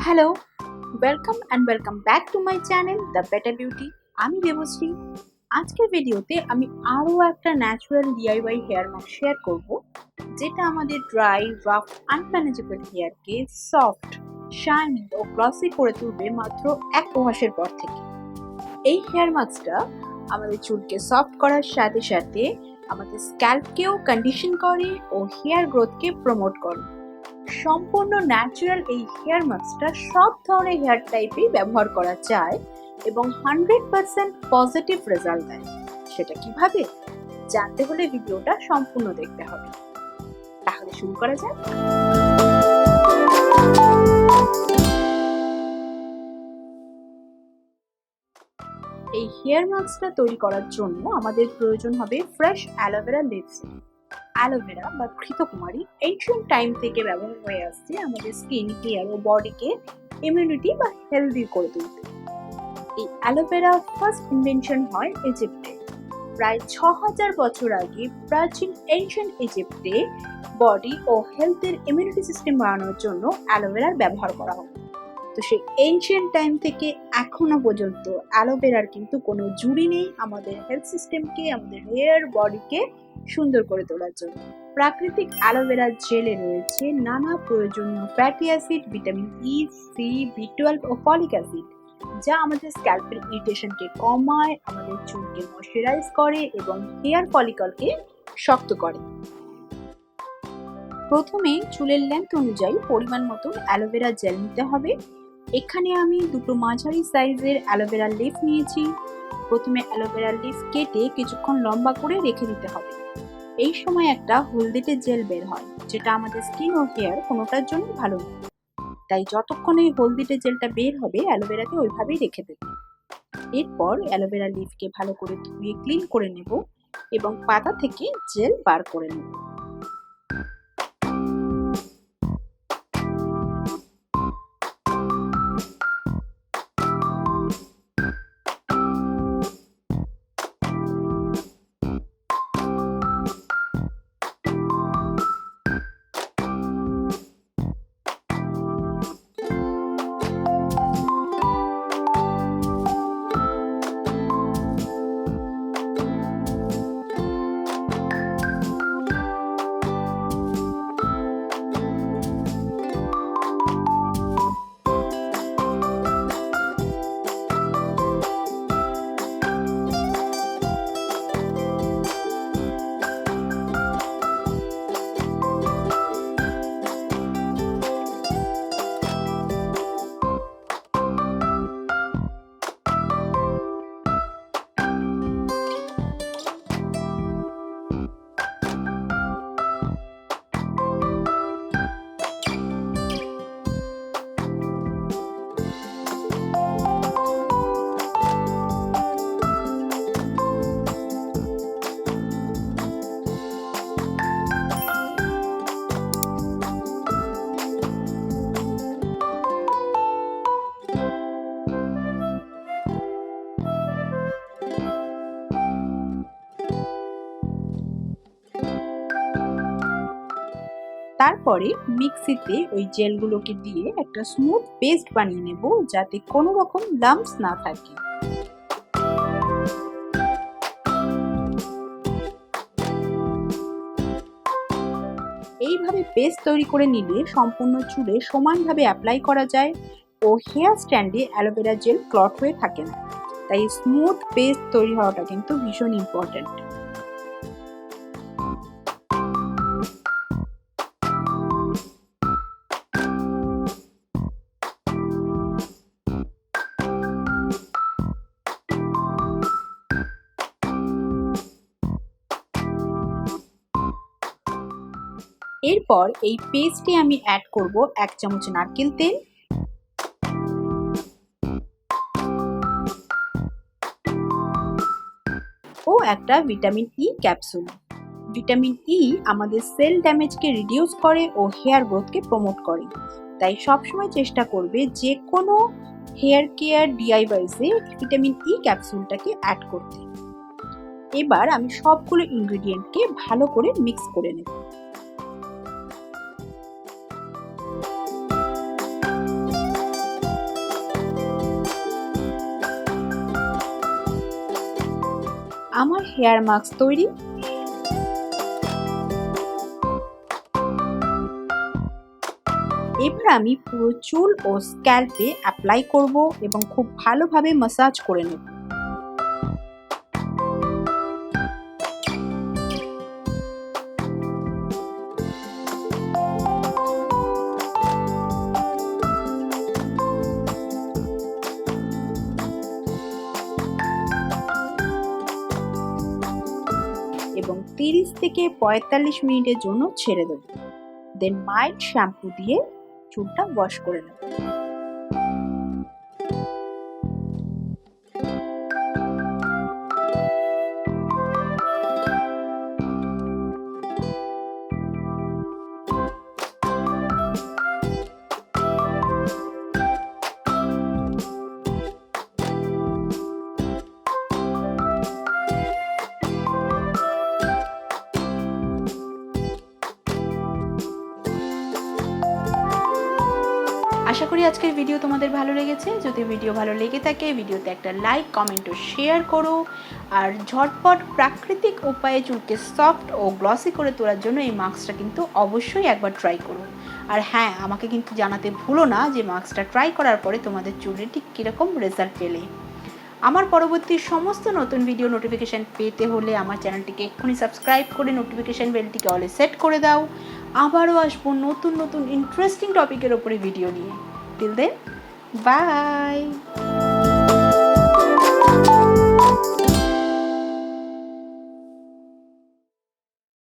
Hello, welcome back to my channel the better beauty. আমি দেবশ্রী। আজকের ভিডিওতে আমি আরও একটা natural DIY hair mask share করব, যেটা আমাদের ড্রাই, রাফ, আনম্যানেজেবল হেয়ারকে সফট, শাইনি ও গ্লসি করে তুলবে মাত্র এক ওয়াশের পর থেকে। এই হেয়ার মাস্কটা আমাদের চুলকে সফট করার সাথে সাথে আমাদের স্ক্যাল্পকেও কন্ডিশন করে ও হেয়ার গ্রোথকে প্রমোট করে। সম্পূর্ণ ন্যাচারাল এই হেয়ার মাস্কটা সব ধরনের হেয়ার টাইপেই ব্যবহার করা যায় এবং 100% পজিটিভ রেজাল্ট দেয়। সেটা কিভাবে জানতে হলে ভিডিওটা সম্পূর্ণ দেখতে হবে। তাহলে শুরু করা যাক। এই হেয়ার মাস্কটা তৈরি করার জন্য আমাদের প্রয়োজন হবে ফ্রেশ অ্যালোভেরা লিভস। অ্যালোভেরা বা ঘৃতকুমারী এনশিয়েন্ট টাইম থেকে ব্যবহার হয়ে আসছে আমাদের স্কিন, হেয়ার ও বডিকে ইমিউনিটি বা হেলদি করে তুলতে। এই অ্যালোভেরা ফার্স্ট ইনভেনশন হয় ইজিপ্টে। প্রায় ৬,০০০ বছর আগে প্রাচীন এনশিয়েন্ট ইজিপ্টে বডি ও হেলথের ইমিউনিটি সিস্টেম বাড়ানোর জন্য অ্যালোভেরার ব্যবহার করা হয়। তো সেই এনশিয়েন্ট টাইম থেকে এখনো পর্যন্ত অ্যালোভেরার কিন্তু কোনো জুড়ি নেই আমাদের হেলথ সিস্টেমকে, আমাদের হেয়ার বডিকে সুন্দর করে তোলার জন্য। প্রাকৃতিক অ্যালোভেরা জেলে রয়েছে নানা প্রয়োজনীয় fatty acid, vitamin E, C, বি12 ও ফলিক অ্যাসিড, যা আমাদের স্ক্যাল্পের ইরিটেশনকে কমায়, আমাদের চুলকে ময়শ্চারাইজ করে এবং হেয়ার ফলিকলকে শক্ত করে। প্রথমে চুলের লেন্থ অনুযায়ী পরিমাণ মতো অ্যালোভেরা জেল নিতে হবে। এখানে আমি দুটো মাঝারি সাইজের অ্যালোভেরা লিফ নিয়েছি। প্রথমে অ্যালোভেরা লিফ কেটে কিছুক্ষণ লম্বা করে রেখে দিতে হবে। এই সময় একটা হলদেটে জেল বের হয়, যেটা আমাদের স্কিন ও হেয়ার কোনোটার জন্য ভালো নয়। তাই যতক্ষণ এই হলদেটে জেলটা বের হবে অ্যালোভেরাকে ওইভাবেই রেখে দেব। এরপর অ্যালোভেরা লিফকে ভালো করে ধুয়ে ক্লিন করে নেব এবং পাতা থেকে জেল বার করে নেব। তারপরে মিক্সিতে ওই জেলগুলোকে দিয়ে একটা স্মুথ পেস্ট বানিয়ে নেব, যাতে কোনো রকম লাম্পস না থাকে। এইভাবে পেস্ট তৈরি করে নিলে সম্পূর্ণ চুলে সমানভাবে অ্যাপ্লাই করা যায় ও হেয়ার স্ট্যান্ডে অ্যালোভেরা জেল ক্লট হয়ে থাকে না। তাই স্মুথ পেস্ট তৈরি হওয়াটা কিন্তু ভীষণ ইম্পর্টেন্ট। এরপর এই পেস্টে আমি অ্যাড করব 1 চামচ নারকেল তেল, ও একটা vitamin E capsule. Vitamin E আমাদের সেল ড্যামেজকে রিডিউস করে ও হেয়ার গ্রোথকে প্রমোট করে। তাই সবসময় চেষ্টা করবে যে কোনো হেয়ার কেয়ার ডিআইওয়াইসে ভিটামিন ই ক্যাপসুলটাকে অ্যাড করতে। এবার আমি সবগুলো ইনগ্রেডিয়েন্টকে ভালো করে মিক্স করে নেব। আমার হেয়ার মাস্ক তৈরি। এবার আমি পুরো চুল ও স্ক্যাল্পে অ্যাপ্লাই করব এবং খুব ভালোভাবে ম্যাসাজ করে নেব। এবং 30 থেকে 45 মিনিটের জন্য ছেড়ে দেব। দেন মাইল্ড শ্যাম্পু দিয়ে চুলটা ওয়াশ করে নেব। আশা করি আজকের ভিডিও তোমাদের ভালো লেগেছে। যদি ভিডিও ভালো লেগে থাকে ভিডিওতে একটা লাইক, কমেন্ট ও শেয়ার করো। আর ঝটপট প্রাকৃতিক উপায়ে চুলকে সফট ও গ্লসি করে তোলার জন্য এই মাস্কটা কিন্তু অবশ্যই একবার ট্রাই করো। আর হ্যাঁ, আমাকে কিন্তু জানাতে ভুলো না যে মাস্কটা ট্রাই করার পরে তোমাদের চুলে ঠিক কীরকম রেজাল্ট পেলে। আমার পরবর্তী সমস্ত নতুন ভিডিও নোটিফিকেশান পেতে হলে আমার চ্যানেলটিকে এক্ষুনি সাবস্ক্রাইব করে নোটিফিকেশান বেলটিকে অলে সেট করে দাও। আবারও আসবো নতুন নতুন ইন্টারেস্টিং টপিকের ওপরে ভিডিও নিয়ে। Till then, by.